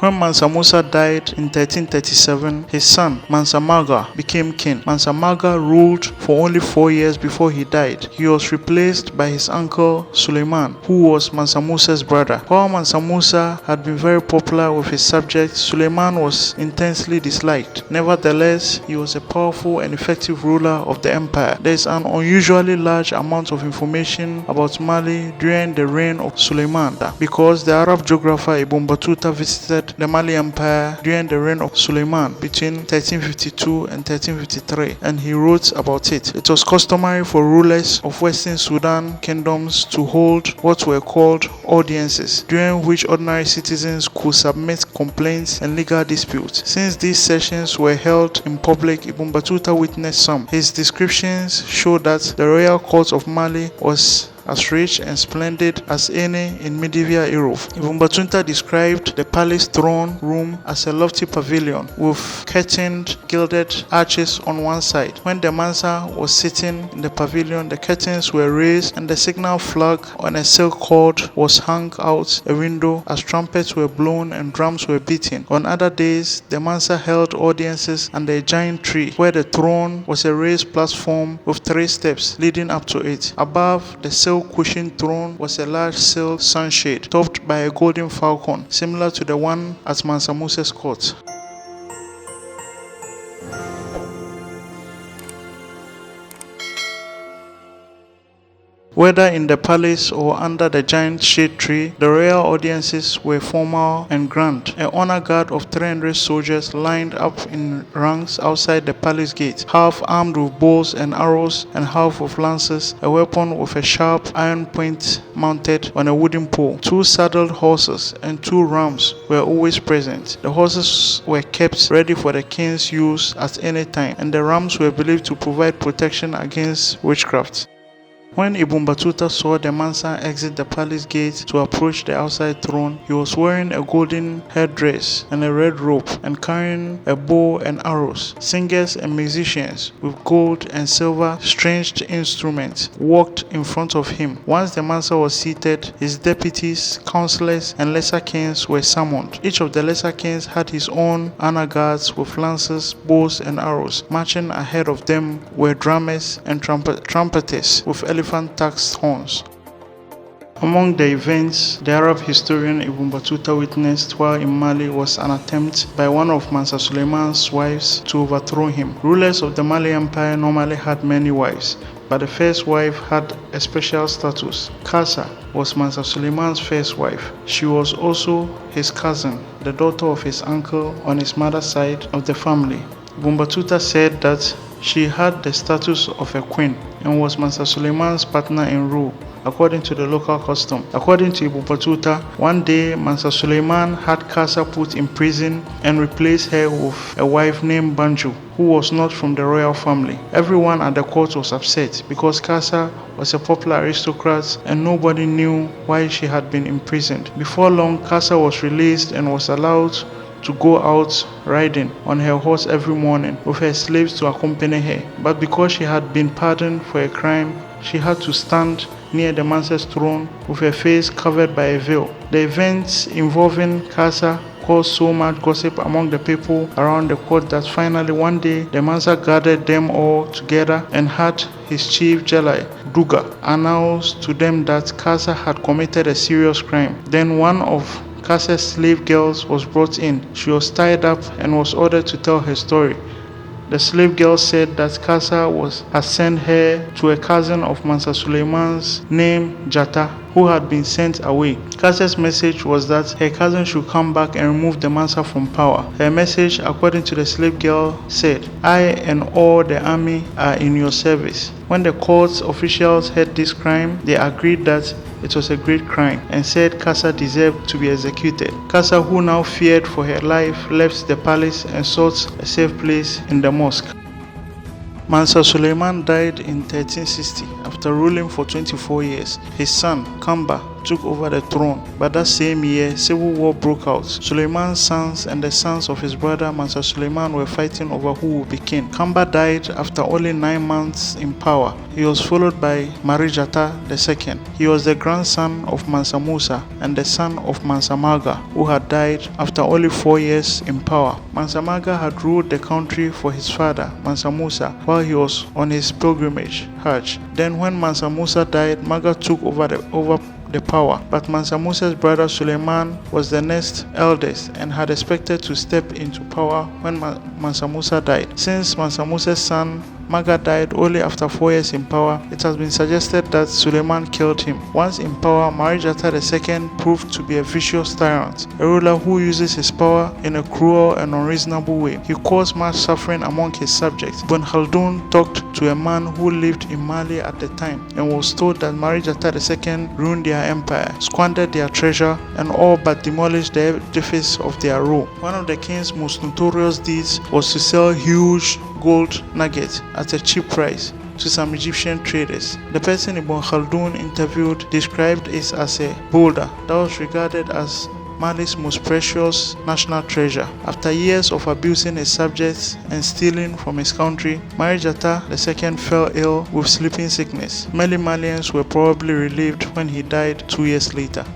When Mansa Musa died in 1337, his son, Mansa Musa, became king. Mansa Musa ruled for only 4 years before he died. He was replaced by his uncle Suleiman, who was Mansa Musa's brother. While Mansa Musa had been very popular with his subjects, Suleiman was intensely disliked. Nevertheless, he was a powerful and effective ruler of the empire. There is an unusually large amount of information about Mali during the reign of Suleiman because the Arab geographer Ibn Battuta visited the Mali Empire during the reign of Suleiman between 1352 and 1353, and he wrote about it. It was customary for rulers of Western Sudan kingdoms to hold what were called audiences, during which ordinary citizens could submit complaints and legal disputes. Since these sessions were held in public, Ibn Battuta witnessed some. His descriptions show that the royal court of Mali was as rich and splendid as any in medieval Europe. Ibn Battuta described the palace throne room as a lofty pavilion with curtained gilded arches on one side. When the Mansa was sitting in the pavilion, the curtains were raised and the signal flag on a silk cord was hung out a window as trumpets were blown and drums were beaten. On other days, the Mansa held audiences under a giant tree where the throne was a raised platform with 3 steps leading up to it. Above the silk cushioned throne was a large silk sunshade topped by a golden falcon, similar to the one at Mansa Musa's court. Whether in the palace or under the giant shade tree, the royal audiences were formal and grand. An honor guard of 300 soldiers lined up in ranks outside the palace gate, half armed with bows and arrows and half with lances, a weapon with a sharp iron point mounted on a wooden pole. 2 saddled horses and 2 rams were always present. The horses were kept ready for the king's use at any time, and the rams were believed to provide protection against witchcraft. When Ibn Battuta saw the Mansa exit the palace gate to approach the outside throne, he was wearing a golden headdress and a red robe and carrying a bow and arrows. Singers and musicians with gold and silver stringed instruments walked in front of him. Once the Mansa was seated, his deputies, councillors, and lesser kings were summoned. Each of the lesser kings had his own honor guards with lances, bows, and arrows. Marching ahead of them were drummers and trumpeters with elephant-tusked horns. Among the events the Arab historian Ibn Battuta witnessed while in Mali was an attempt by one of Mansa Suleiman's wives to overthrow him. Rulers of the Mali Empire normally had many wives, but the first wife had a special status. Kasa was Mansa Suleiman's first wife. She was also his cousin, the daughter of his uncle on his mother's side of the family. Ibn Battuta said that she had the status of a queen and was Mansa Suleiman's partner in rule, according to the local custom. According to Ibn Battuta, one day Mansa Suleiman had Kasa put in prison and replaced her with a wife named Banjo, who was not from the royal family. Everyone at the court was upset because Kasa was a popular aristocrat and nobody knew why she had been imprisoned. Before long, Kasa was released and was allowed to go out riding on her horse every morning with her slaves to accompany her. But because she had been pardoned for a crime, she had to stand near the Mansa's throne with her face covered by a veil. The events involving Kasa caused so much gossip among the people around the court that finally one day the Mansa gathered them all together and had his chief Jalai, Duga, announce to them that Kasa had committed a serious crime. Then one of Kasa's slave girls was brought in. She was tied up and was ordered to tell her story. The slave girl said that Kasa had sent her to a cousin of Mansa Suleiman's named Jata, who had been sent away. Kasa's message was that her cousin should come back and remove the Mansa from power. Her message, according to the slave girl, said, "I and all the army are in your service." When the court officials heard this crime, they agreed that it was a great crime and said Kasa deserved to be executed. Kasa, who now feared for her life, left the palace and sought a safe place in the mosque. Mansa Suleiman died in 1360 after ruling for 24 years. His son, Kamba, took over the throne. But that same year, civil war broke out. Suleiman's sons and the sons of his brother Mansa Suleiman were fighting over who would be king. Kamba died after only 9 months in power. He was followed by Jata II. He was the grandson of Mansa Musa and the son of Mansa Maghan, who had died after only 4 years in power. Mansa Maghan had ruled the country for his father, Mansa Musa, while he was on his pilgrimage, Hajj. Then when Mansa Musa died, Maghan took over the power, but Mansa Musa's brother Suleiman was the next eldest and had expected to step into power when Mansa Musa died. Since Mansa Musa's son Maghan died only after 4 years in power, it has been suggested that Suleiman killed him. Once in power, Jata II proved to be a vicious tyrant, a ruler who uses his power in a cruel and unreasonable way. He caused much suffering among his subjects. Ibn Khaldun talked to a man who lived in Mali at the time and was told that Jata II ruined their empire, squandered their treasure, and all but demolished the edifice of their rule. One of the king's most notorious deeds was to sell huge gold nuggets at a cheap price to some Egyptian traders. The person Ibn Khaldun interviewed described it as a boulder that was regarded as Mali's most precious national treasure. After years of abusing his subjects and stealing from his country, Jata II fell ill with sleeping sickness. Many Malians were probably relieved when he died 2 years later.